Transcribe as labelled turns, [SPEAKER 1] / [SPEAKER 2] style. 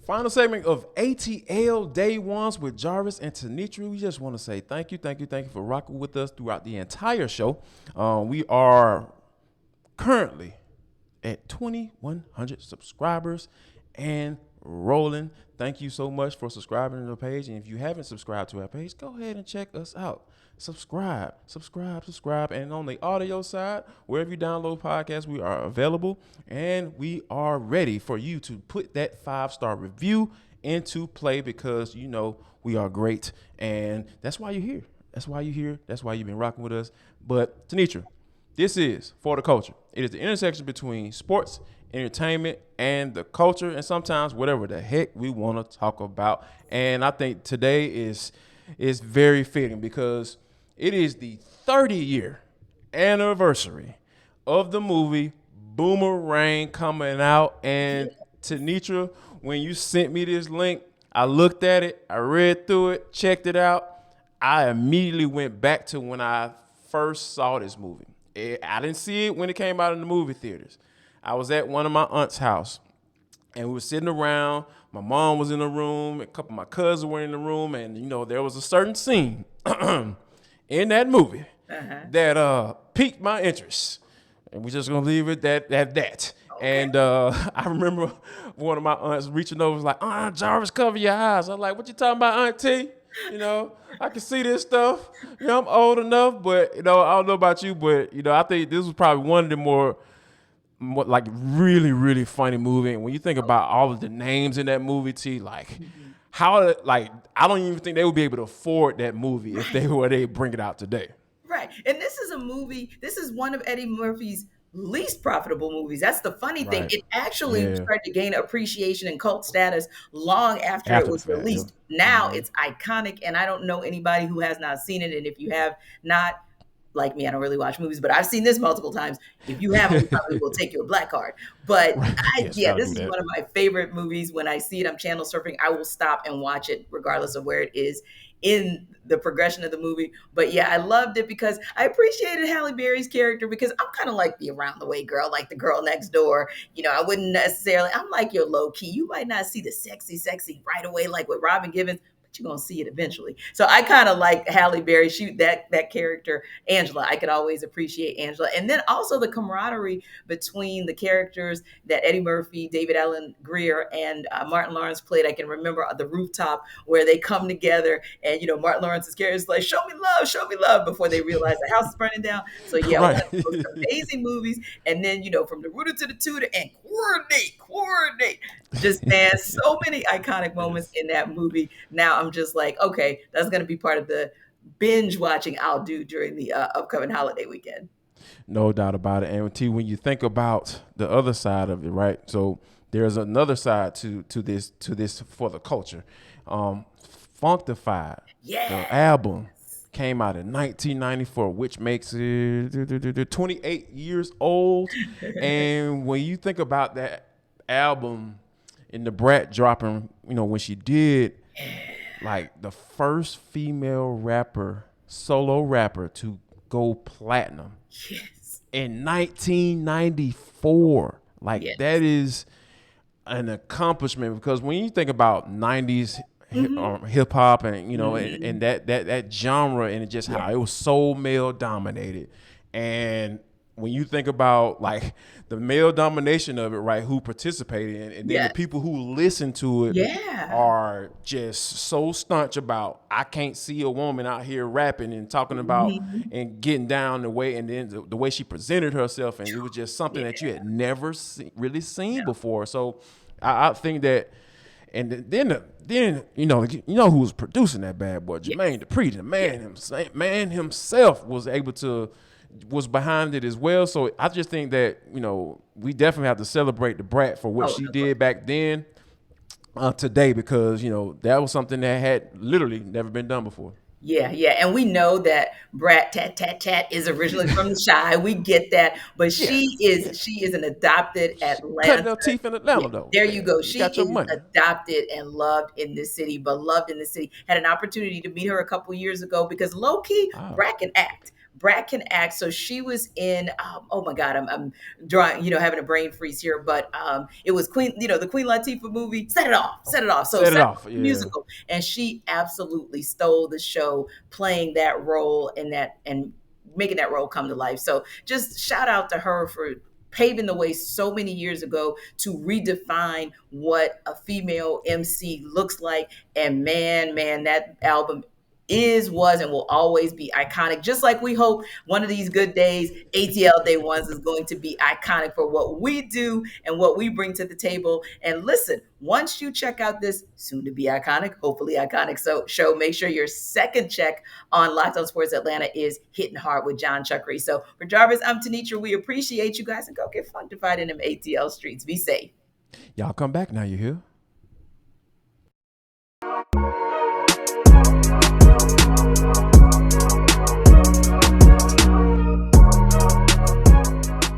[SPEAKER 1] Final segment of ATL Day Ones with Jarvis and Tenitra. We just want to say thank you for rocking with us throughout the entire show. We are currently at 2,100 subscribers and rolling. Thank you so much for subscribing to the page. And if you haven't subscribed to our page, go ahead and check us out. Subscribe. And on the audio side, wherever you download podcasts, we are available and we are ready for you to put that 5-star review into play because you know we are great. And that's why you're here. That's why you've been rocking with us. But Tenitra, this is For the Culture. It is the intersection between sports, entertainment, and the culture, and sometimes whatever the heck we want to talk about. And I think today is very fitting because it is the 30-year anniversary of the movie Boomerang coming out. And Tenitra, when you sent me this link, I looked at it, I read through it, checked it out. I immediately went back to when I first saw this movie. I didn't see it when it came out in the movie theaters. I was at one of my aunt's house, and we were sitting around. My mom was in the room, a couple of my cousins were in the room, and there was a certain scene in that movie that piqued my interest. And we're just gonna leave it at that. Okay. And I remember one of my aunts reaching over, was like, "Aunt Jarvis, cover your eyes." I'm like, "What you talking about, Auntie?" I can see this stuff. I'm old enough, but I don't know about you, but I think this was probably one of the more like really, really funny movie. And when you think about all of the names in that movie, how I don't even think they would be able to afford that movie if they bring it out today.
[SPEAKER 2] Right. And this is one of Eddie Murphy's least profitable movies. That's the funny thing. It actually started to gain appreciation and cult status long after it was released. Now it's iconic, and I don't know anybody who has not seen it. And if you have not, like me, I don't really watch movies, but I've seen this multiple times. If you haven't, we probably will take you a black card. But this is one of my favorite movies. When I see it, I'm channel surfing. I will stop and watch it regardless of where it is in the progression of the movie. But yeah, I loved it because I appreciated Halle Berry's character because I'm kind of like the around the way girl, like the girl next door. I wouldn't necessarily, I'm like your low key. You might not see the sexy right away, like with Robin Givens, you're gonna see it eventually. So I kind of like Halle Berry. That character, Angela. I could always appreciate Angela, and then also the camaraderie between the characters that Eddie Murphy, David Allen Greer, and Martin Lawrence played. I can remember the rooftop where they come together, and Martin Lawrence's character is like, show me love," before they realize the house is burning down. So yeah, one of those amazing movies. And then from the rooter to the tutor, and coordinate. Just man, so many iconic moments in that movie. Now I'm just like, okay, that's going to be part of the binge watching I'll do during the upcoming holiday weekend.
[SPEAKER 1] No doubt about it. And T, when you think about the other side of it, right? So there's another side to this for the culture. Funkdafied, the album came out in 1994, which makes it 28 years old. And when you think about that album and the Brat dropping, when she did, like the first female solo rapper to go platinum in 1994. That is an accomplishment because when you think about 90s hip hop and and that genre and just how it was so male dominated, and when you think about the male domination of it, right? Who participated and then the people who listen to it are just so staunch about, I can't see a woman out here rapping and talking about and getting down the way, and then the way she presented herself, and it was just something that you had never really seen before. So I think that, and then who was producing that bad boy, Jermaine Dupri, the man himself was behind it as well. So I just think that we definitely have to celebrate the Brat for what she did back then today, because that was something that had literally never been done before.
[SPEAKER 2] Yeah, and we know that Brat tat tat tat is originally from the Chi. We get that, but she is an adopted Atlanta.
[SPEAKER 1] Cutting her teeth in Atlanta, though.
[SPEAKER 2] There you go. She is adopted and loved in this city, beloved in the city. Had an opportunity to meet her a couple years ago because low key, Brat can act. Brat can act. So she was in, oh my God, I'm drawing, having a brain freeze here, but it was Queen, the Queen Latifah movie, Set It Off, Set It Off. So
[SPEAKER 1] Set it
[SPEAKER 2] Set It
[SPEAKER 1] off.
[SPEAKER 2] Off
[SPEAKER 1] Yeah.
[SPEAKER 2] musical. And she absolutely stole the show playing that role and making that role come to life. So just shout out to her for paving the way so many years ago to redefine what a female MC looks like. And man, that album was, and will always be iconic. Just like we hope one of these good days, ATL Day Ones is going to be iconic for what we do and what we bring to the table. And listen, once you check out this soon to be iconic, hopefully iconic show, make sure your second check on Locked On Sports Atlanta is hitting hard with John Chuckery. So for Jarvis, I'm Tenitra. We appreciate you guys, and go get Funkdafied in them ATL streets. Be safe.
[SPEAKER 1] Y'all come back now, you hear?